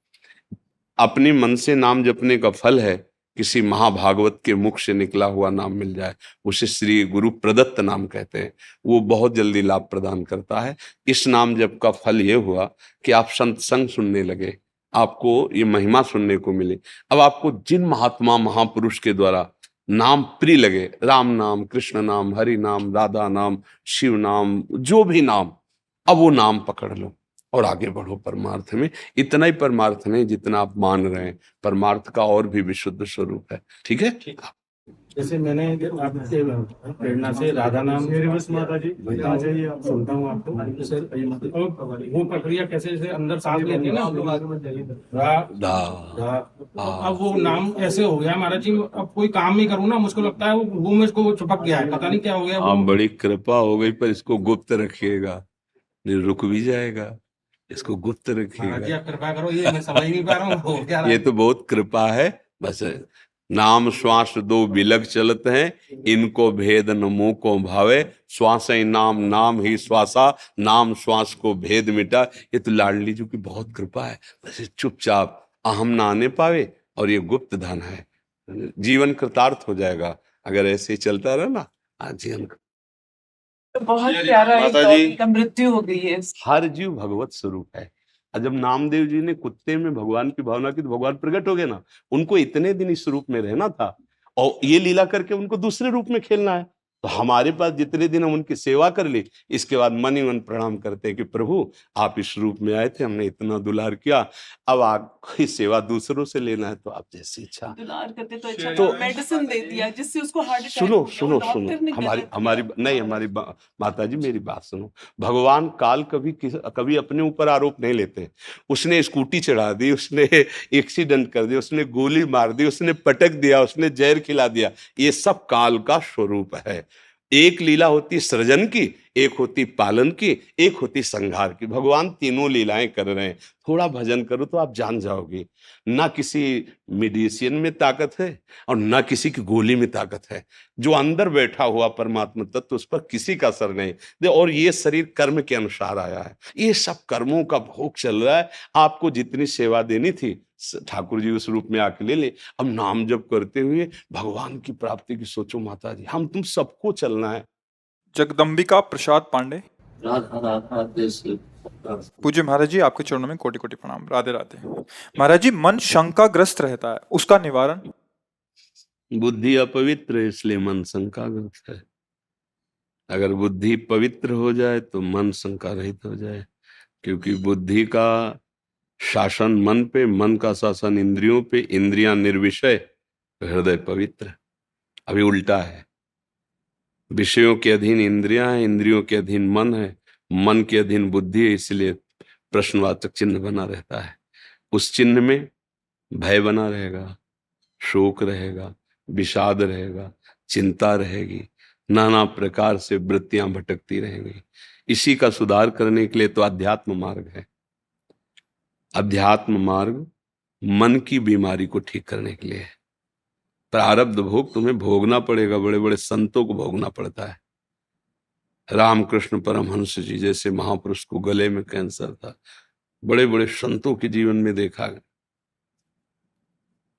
अपनी मन से नाम जपने का फल है किसी महाभागवत के मुख से निकला हुआ नाम मिल जाए, उसे श्री गुरु प्रदत्त नाम कहते हैं। वो बहुत जल्दी लाभ प्रदान करता है। इस नाम जप का फल ये हुआ कि आप संत संग सुनने लगे, आपको ये महिमा सुनने को मिली। अब आपको जिन महात्मा महापुरुष के द्वारा नाम प्रिय लगे, राम नाम, कृष्ण नाम, हरि नाम, राधा नाम, शिव नाम, जो भी नाम, अब वो नाम पकड़ लो और आगे बढ़ो परमार्थ में। इतना ही परमार्थ नहीं जितना आप मान रहे हैं, परमार्थ का और भी विशुद्ध स्वरूप है। ठीक है। जैसे मैंने आपसे प्रेरणा से राधा नाम मेरे बस माता जी सुनता हूँ आपको सर, और वो प्रक्रिया कैसे, जैसे अंदर सांस लेते हैं ना हम लोग, अब वो नाम ऐसे हो गया महाराज जी, अब कोई काम नहीं करूँ ना, मुझको लगता है वो मुझको चिपक गया है, पता नहीं क्या हो गया। आप बड़ी कृपा हो गई, पर इसको गुप्त रखिएगा, नहीं रुक भी जाएगा। इसको गुप्त रखिएगा। आप कृपा करो, ये मैं समझ नहीं पा रहा हूँ। ये तो बहुत कृपा है। बस नाम श्वास दो बिलग चलत हैं, इनको भेद न मुंह को भावे, श्वास ही नाम नाम ही श्वासा, नाम श्वास को भेद मिटा। ये तो लाडली जी की बहुत कृपा है। बस चुपचाप अहम ना आने पावे, और ये गुप्त धन है, जीवन कृतार्थ हो जाएगा अगर ऐसे ही चलता रहा ना। जीवन बहुत प्यारा एक माता जी, दौर का मृत्यु हो गई है। हर जीव भगवत स्वरूप है। और जब नामदेव जी ने कुत्ते में भगवान की भावना की तो भगवान प्रकट हो गए ना। उनको इतने दिन इस रूप में रहना था, और ये लीला करके उनको दूसरे रूप में खेलना है। तो हमारे पास जितने दिन हम उनकी सेवा कर ली, इसके बाद मन ही मन प्रणाम करते हैं कि प्रभु आप इस रूप में आए थे, हमने इतना दुलार किया, अब आपकी सेवा दूसरों से लेना है तो आप जैसी इच्छा। दुलार करते तो अच्छा, तो मेडिसिन दे दिया जिससे उसको हार्ट अटैक सुनो हो गया, सुनो वो डॉक्टर सुनो, ने हमारी गलत हमारी किया। नहीं, हमारी माता जी मेरी बात सुनो। भगवान काल कभी अपने ऊपर आरोप नहीं लेते। उसने स्कूटी चढ़ा दी, उसने एक्सीडेंट कर दिया, उसने गोली मार दी, उसने पटक दिया, उसने जहर खिला दिया, ये सब काल का स्वरूप है। एक लीला होती सृजन की, एक होती पालन की, एक होती संहार की। भगवान तीनों लीलाएं कर रहे हैं। थोड़ा भजन करो तो आप जान जाओगे, ना किसी मेडिसिन में ताकत है और ना किसी की गोली में ताकत है। जो अंदर बैठा हुआ परमात्मा तत्व, उस पर किसी का असर नहीं। और ये शरीर कर्म के अनुसार आया है, ये सब कर्मों का भोग चल रहा है। आपको जितनी सेवा देनी थी ठाकुर जी उस रूप में आके ले ले। अब नाम जप करते हुए भगवान की प्राप्ति की सोचो माता जी, हम तुम सबको चलना है। जगदम्बिका प्रसाद पांडे। राधा राधा जैसे पूज्य महाराज जी, आपके चरणों में कोटि कोटि प्रणाम। राधे राधे। महाराज जी, मन शंकाग्रस्त रहता है, उसका निवारण? बुद्धि अपवित्र है, इसलिए मन शंकाग्रस्त है। अगर बुद्धि पवित्र हो जाए तो मन शंका रहित हो जाए, क्योंकि बुद्धि का शासन मन पे, मन का शासन इंद्रियों पे, इंद्रियां निर्विषय, हृदय पवित्र। अभी उल्टा है, विषयों के अधीन इंद्रियां हैं, इंद्रियों के अधीन मन है, मन के अधीन बुद्धि है, इसलिए प्रश्नवाचक चिन्ह बना रहता है। उस चिन्ह में भय बना रहेगा, शोक रहेगा, विषाद रहेगा, चिंता रहेगी, नाना प्रकार से वृत्तियां भटकती रहेंगी। इसी का सुधार करने के लिए तो अध्यात्म मार्ग है। अध्यात्म मार्ग मन की बीमारी को ठीक करने के लिए है। प्रारब्ध भोग तुम्हें भोगना पड़ेगा, बड़े बड़े संतों को भोगना पड़ता है। रामकृष्ण परमहंस जी जैसे महापुरुष को गले में कैंसर था, बड़े बड़े संतों के जीवन में देखा गया।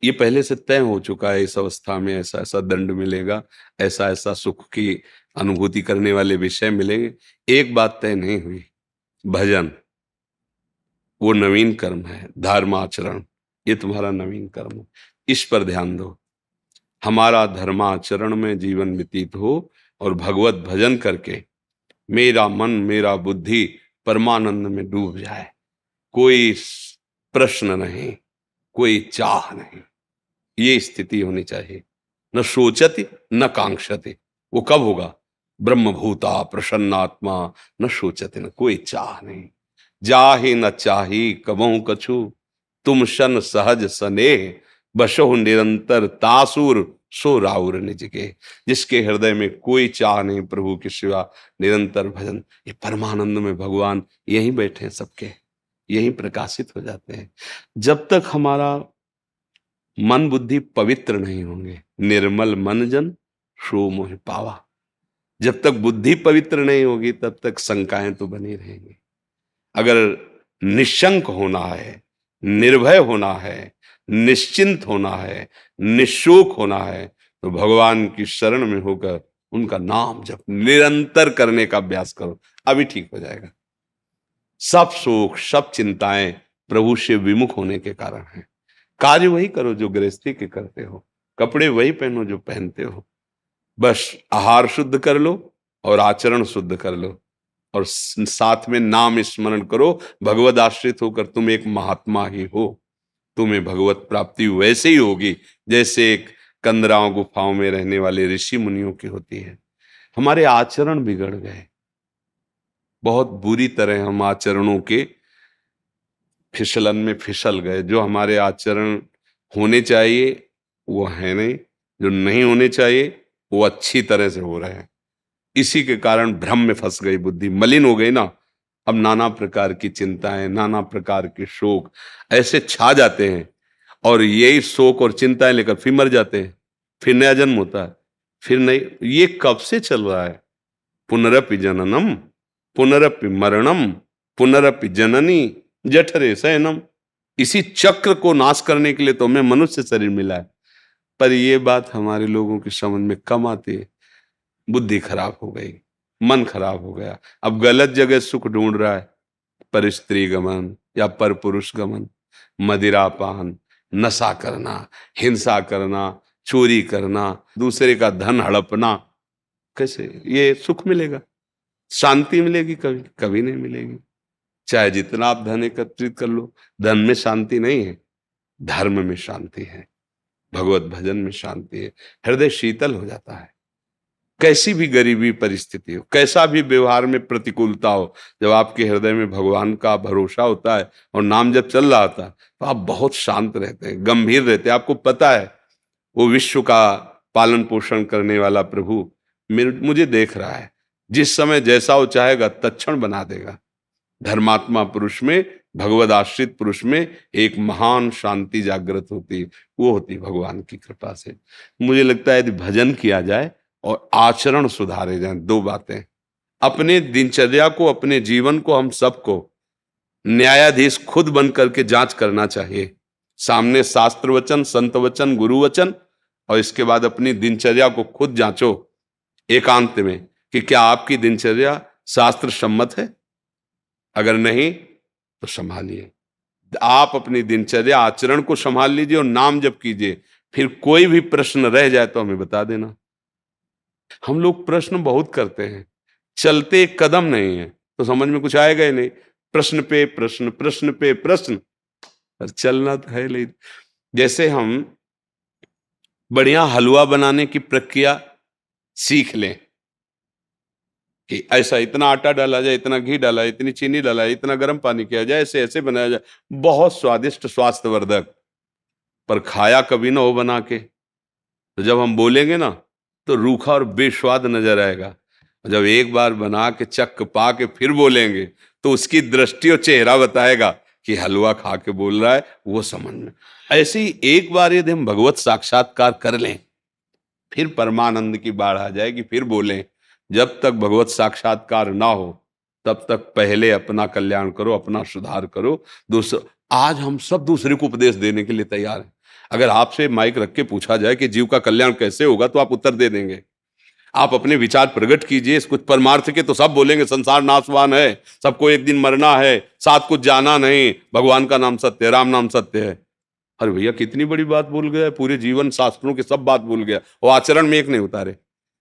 ये पहले से तय हो चुका है, इस अवस्था में ऐसा ऐसा दंड मिलेगा, ऐसा ऐसा सुख की अनुभूति करने वाले विषय मिलेंगे। एक बात तय नहीं हुई, भजन वो नवीन कर्म है, धर्माचरण ये तुम्हारा नवीन कर्म है, इस पर ध्यान दो। हमारा धर्माचरण में जीवन व्यतीत हो और भगवत भजन करके मेरा मन मेरा बुद्धि परमानंद में डूब जाए। कोई प्रश्न नहीं, कोई चाह नहीं, ये स्थिति होनी चाहिए। न सोचति न कांक्षति, वो कब होगा? ब्रह्मभूता प्रसन्नात्मा न सोचति, न कोई चाह नहीं। जाहि न चाही कबहु कछु, तुम शन सहज स्नेह, बसहु निरंतर तासुर सो राउर निज के। जिसके हृदय में कोई चाह नहीं प्रभु के सिवा, निरंतर भजन, ये परमानंद में भगवान यहीं बैठे हैं, सबके यहीं प्रकाशित हो जाते हैं। जब तक हमारा मन बुद्धि पवित्र नहीं होंगे, निर्मल मन जन सो मोहि पावा, जब तक बुद्धि पवित्र नहीं होगी तब तक शंकाएं तो बनी रहेंगी। अगर निशंक होना है, निर्भय होना है, निश्चिंत होना है, निशोक होना है, तो भगवान की शरण में होकर उनका नाम जप निरंतर करने का अभ्यास करो, अभी ठीक हो जाएगा। सब शोक सब चिंताएं प्रभु से विमुख होने के कारण है। कार्य वही करो जो गृहस्थी के करते हो, कपड़े वही पहनो जो पहनते हो, बस आहार शुद्ध कर लो और आचरण शुद्ध कर लो, और साथ में नाम स्मरण करो। भगवत आश्रित होकर तुम एक महात्मा ही हो, तुम्हें भगवत प्राप्ति वैसे ही होगी जैसे एक कंदराओं गुफाओं में रहने वाले ऋषि मुनियों की होती है। हमारे आचरण बिगड़ गए, बहुत बुरी तरह हम आचरणों के फिसलन में फिसल गए। जो हमारे आचरण होने चाहिए वो है नहीं, जो नहीं होने चाहिए वो अच्छी तरह से हो रहे हैं। इसी के कारण भ्रम में फंस गई बुद्धि, मलिन हो गई ना। अब नाना प्रकार की चिंताएं, नाना प्रकार के शोक ऐसे छा जाते हैं, और यही शोक और चिंताएं लेकर फिर मर जाते हैं, फिर नया जन्म होता है, फिर नहीं। ये कब से चल रहा है? पुनरपि जननम पुनरपि मरणम पुनरपि जननी जठरे शयनम। इसी चक्र को नाश करने के लिए तो हमें मनुष्य शरीर मिला है। पर ये बात हमारे लोगों की समझ में कम आती है। बुद्धि खराब हो गई, मन खराब हो गया, अब गलत जगह सुख ढूंढ रहा है, पर स्त्री गमन या पर पुरुष गमन, मदिरापान, नशा करना, हिंसा करना, चोरी करना, दूसरे का धन हड़पना। कैसे ये सुख मिलेगा? शांति मिलेगी? कभी कभी नहीं मिलेगी। चाहे जितना आप धन एकत्रित कर लो, धन में शांति नहीं है, धर्म में शांति है, भगवत भजन में शांति है। हृदय शीतल हो जाता है। कैसी भी गरीबी परिस्थिति हो, कैसा भी व्यवहार में प्रतिकूलता हो, जब आपके हृदय में भगवान का भरोसा होता है और नाम जब चल रहा होता है, तो आप बहुत शांत रहते हैं, गंभीर रहते हैं। आपको पता है वो विश्व का पालन पोषण करने वाला प्रभु मुझे देख रहा है, जिस समय जैसा वो चाहेगा तत्क्षण बना देगा। धर्मात्मा पुरुष में, भगवद आश्रित पुरुष में एक महान शांति जागृत होती, वो होती भगवान की कृपा से। मुझे लगता है यदि भजन किया जाए और आचरण सुधारे जाएं, दो बातें, अपने दिनचर्या को, अपने जीवन को, हम सबको न्यायाधीश खुद बन करके जांच करना चाहिए। सामने शास्त्र वचन, संत वचन, गुरु वचन, और इसके बाद अपनी दिनचर्या को खुद जांचो एकांत में कि क्या आपकी दिनचर्या शास्त्र सम्मत है। अगर नहीं तो संभालिए, आप अपनी दिनचर्या आचरण को संभाल लीजिए और नाम जप कीजिए। फिर कोई भी प्रश्न रह जाए तो हमें बता देना। हम लोग प्रश्न बहुत करते हैं, चलते एक कदम नहीं है तो समझ में कुछ आएगा ही नहीं। प्रश्न पे प्रश्न, प्रश्न पे प्रश्न, और चलना तो है नहीं। जैसे हम बढ़िया हलवा बनाने की प्रक्रिया सीख लें कि ऐसा इतना आटा डाला जाए, इतना घी डाला जाए, इतनी चीनी डाला जाए, इतना गर्म पानी किया जाए, ऐसे ऐसे बनाया जाए, बहुत स्वादिष्ट स्वास्थ्यवर्धक, पर खाया कभी ना हो बना के, तो जब हम बोलेंगे ना तो रूखा और बेस्वाद नजर आएगा। जब एक बार बना के चख पा के फिर बोलेंगे तो उसकी दृष्टि और चेहरा बताएगा कि हलवा खा के बोल रहा है, वो समझ में। ऐसे ही एक बार यदि हम भगवत साक्षात्कार कर लें, फिर परमानंद की बाढ़ आ जाएगी, फिर बोलें। जब तक भगवत साक्षात्कार ना हो तब तक पहले अपना कल्याण करो, अपना सुधार करो। दूसरा, आज हम सब दूसरे को उपदेश देने के लिए तैयार हैं। अगर आपसे माइक रख के पूछा जाए कि जीव का कल्याण कैसे होगा तो आप उत्तर दे देंगे। आप अपने विचार प्रकट कीजिए कुछ परमार्थ के, तो सब बोलेंगे संसार नाशवान है, सबको एक दिन मरना है, साथ कुछ जाना नहीं, भगवान का नाम सत्य है, राम नाम सत्य है। अरे भैया कितनी बड़ी बात भूल गया, पूरे जीवन शास्त्रों की सब बात भूल गया, वो आचरण में एक नहीं उतारे।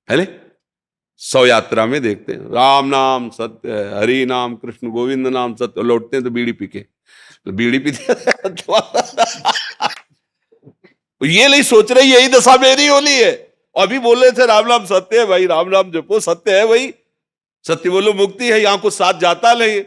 है 100 यात्रा में देखते हैं राम नाम सत्य है, हरि नाम कृष्ण गोविंद नाम सत्य, लौटते हैं तो बीड़ी पी के, तो बीड़ी पीते ये नहीं सोच रहे यही दशा मेरी होली है। अभी बोल रहे थे राम नाम सत्य है भाई, राम नाम जपो, सत्य है भाई, सत्य बोलो मुक्ति है, यहां कुछ साथ जाता नहीं।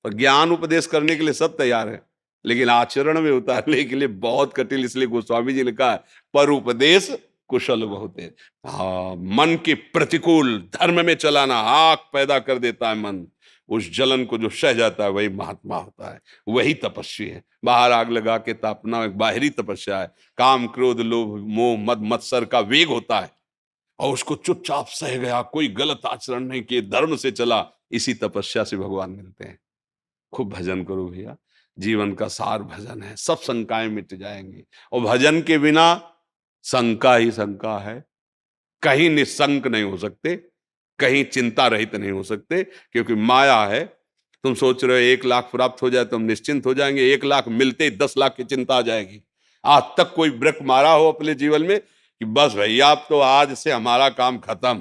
और ज्ञान उपदेश करने के लिए सब तैयार है, लेकिन आचरण में उतारने के लिए बहुत कठिन। इसलिए गोस्वामी जी ने कहा पर उपदेश कुशल बहुत है। हाँ, मन के प्रतिकूल धर्म में चलाना आग पैदा कर देता है मन, उस जलन को जो सह जाता है वही महात्मा होता है, वही तपस्वी है। बाहर आग लगा के तापना एक बाहरी तपस्या है। काम क्रोध लोभ मोह मद मत्सर का वेग होता है और उसको चुपचाप सह गया, कोई गलत आचरण नहीं किए, धर्म से चला, इसी तपस्या से भगवान मिलते हैं। खूब भजन करो भैया, जीवन का सार भजन है, सब शंकाएं मिट जाएंगी। और भजन के बिना शंका ही शंका है, कहीं निशंक नहीं हो सकते, कहीं चिंता रहित नहीं हो सकते, क्योंकि माया है। तुम सोच रहे हो 1 लाख प्राप्त हो जाए तो हम निश्चिंत हो जाएंगे, 1 लाख मिलते ही 10 लाख की चिंता आ जाएगी। आज तक कोई ब्रेक मारा हो अपने जीवन में कि बस भैया अब तो आज से हमारा काम खत्म,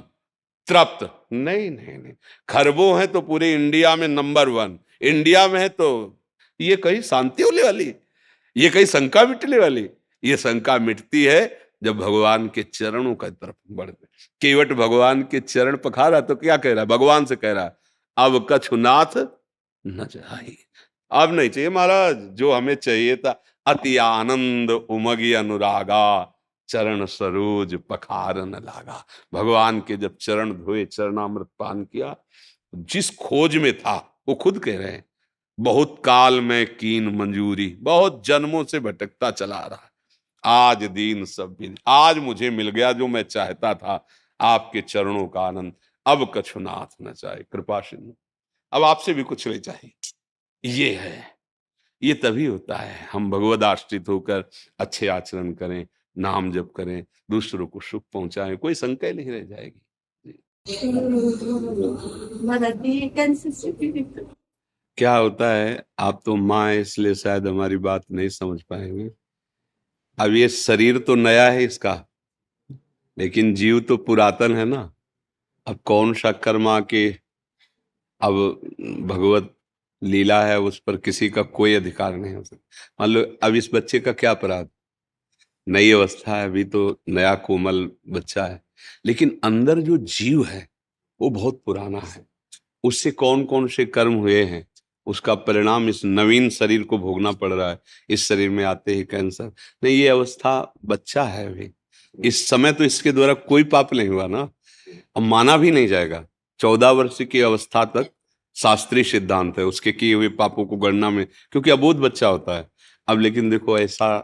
तृप्त? नहीं नहीं नहीं। खरबों है तो पूरे इंडिया में नंबर 1, इंडिया में है तो ये कहीं शांति होने वाली, ये कहीं शंका मिटने वाली? ये शंका मिटती है जब भगवान के चरणों का तरफ बढ़ते। केवट भगवान के चरण पखारा तो क्या कह रहा है? भगवान से कह रहा है अब कछुनाथ न चाहिए, अब नहीं चाहिए महाराज, जो हमें चाहिए था अति आनंद उमगी अनुरागा चरण सरोज पखारन लागा। भगवान के जब चरण धोए, चरणामृत पान किया, जिस खोज में था वो खुद कह रहे हैं बहुत काल में कीन मंजूरी, बहुत जन्मों से भटकता चला रहा, आज दीन सब बिन, आज मुझे मिल गया जो मैं चाहता था, आपके चरणों का आनंद, अब कछुनाथ न चाहे कृपा सिंधु, अब आपसे भी कुछ नहीं चाहिए। ये है, ये तभी होता है हम भगवद आश्रित होकर अच्छे आचरण करें, नाम जप करें, दूसरों को सुख पहुंचाएं, कोई शंका नहीं रह जाएगी। क्या होता है, आप तो माँ है इसलिए शायद हमारी बात नहीं समझ पाएंगे। अब ये शरीर तो नया है इसका, लेकिन जीव तो पुरातन है ना। अब कौन सा कर्म आके, अब भगवत लीला है उस पर किसी का कोई अधिकार नहीं हो सकता। मान लो अब इस बच्चे का क्या अपराध, नई अवस्था है, अभी तो नया कोमल बच्चा है, लेकिन अंदर जो जीव है वो बहुत पुराना है, उससे कौन कौन से कर्म हुए हैं, उसका परिणाम इस नवीन शरीर को भोगना पड़ रहा है। इस शरीर में आते ही कैंसर, नहीं ये अवस्था बच्चा है अभी, इस समय तो इसके द्वारा कोई पाप नहीं हुआ ना, अब माना भी नहीं जाएगा। 14 वर्ष की अवस्था तक शास्त्रीय सिद्धांत है उसके किए हुए पापों को गणना में, क्योंकि अबोध बच्चा होता है। अब लेकिन देखो ऐसा,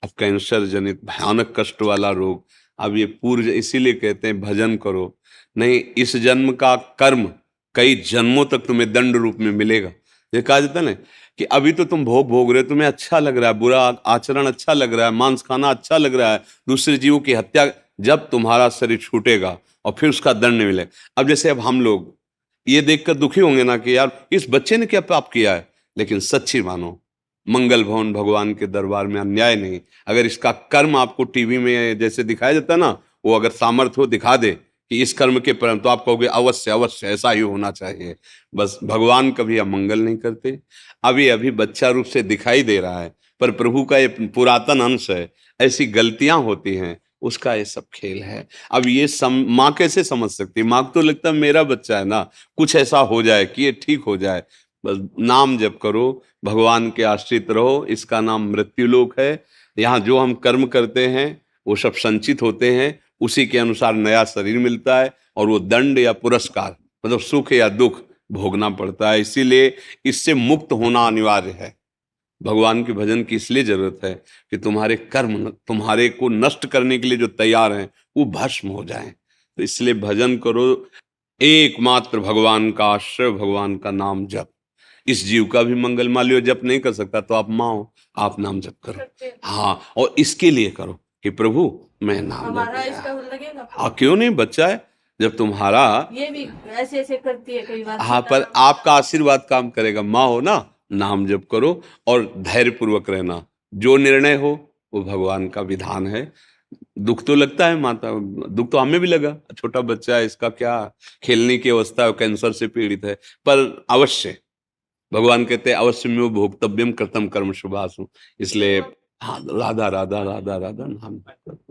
अब कैंसर जनित भयानक कष्ट वाला रोग, अब ये पूर्व, इसीलिए कहते हैं भजन करो, नहीं इस जन्म का कर्म कई जन्मों तक तुम्हें दंड रूप में मिलेगा। ये कहा जाता है ना कि अभी तो तुम भोग रहे हो, तुम्हें अच्छा लग रहा है, बुरा आचरण अच्छा लग रहा है, मांस खाना अच्छा लग रहा है, दूसरे जीवों की हत्या, जब तुम्हारा शरीर छूटेगा और फिर उसका दंड मिलेगा। अब जैसे अब हम लोग ये देखकर दुखी होंगे ना कि यार इस बच्चे ने क्या पाप किया है, लेकिन सच्ची मानो मंगल भवन भगवान के दरबार में अन्याय नहीं। अगर इसका कर्म आपको टीवी में जैसे दिखाया जाता है ना, वो अगर सामर्थ्य हो दिखा दे कि इस कर्म के परिणाम, तो आप कहोगे अवश्य अवश्य ऐसा ही होना चाहिए। बस भगवान कभी अमंगल नहीं करते। अभी अभी बच्चा रूप से दिखाई दे रहा है, पर प्रभु का ये पुरातन अंश है, ऐसी गलतियां होती हैं, उसका ये सब खेल है। अब ये माँ कैसे समझ सकती है? माँ को तो लगता है मेरा बच्चा है ना, कुछ ऐसा हो जाए कि ये ठीक हो जाए। बस नाम जप करो, भगवान के आश्रित रहो, इसका नाम मृत्युलोक है। यहाँ जो हम कर्म करते हैं वो सब संचित होते हैं, उसी के अनुसार नया शरीर मिलता है, और वो दंड या पुरस्कार मतलब सुख या दुख भोगना पड़ता है। इसीलिए इससे मुक्त होना अनिवार्य है। भगवान के भजन की इसलिए जरूरत है कि तुम्हारे कर्म तुम्हारे को नष्ट करने के लिए जो तैयार हैं वो भस्म हो जाएं। तो इसलिए भजन करो, एकमात्र भगवान का आश्रय, भगवान का नाम जप। इस जीव का भी मंगल। मान लियो जप नहीं कर सकता तो आप माँ हो, आप नाम जप करो। हाँ, और इसके लिए करो कि प्रभु मैं नाम जप हमारा रहा। इसका लगेगा। हाँ, क्यों नहीं, बच्चा है जब तुम्हारा। ये भी ऐसे ऐसे करती है कई बार। हाँ, पर आपका आशीर्वाद काम करेगा। माँ हो ना, नाम जप करो और धैर्य पूर्वक रहना। जो निर्णय हो वो भगवान का विधान है। दुख तो लगता है माता, दुख तो हमें भी लगा, छोटा बच्चा है, इसका क्या खेलने की अवस्था है, कैंसर से पीड़ित है, पर अवश्य भगवान कहते हैं अवश्य में भोक्तव्यम कृतम कर्म शुभासु। इसलिए हाँ, राधा राधा राधा राधा नाम जप करो।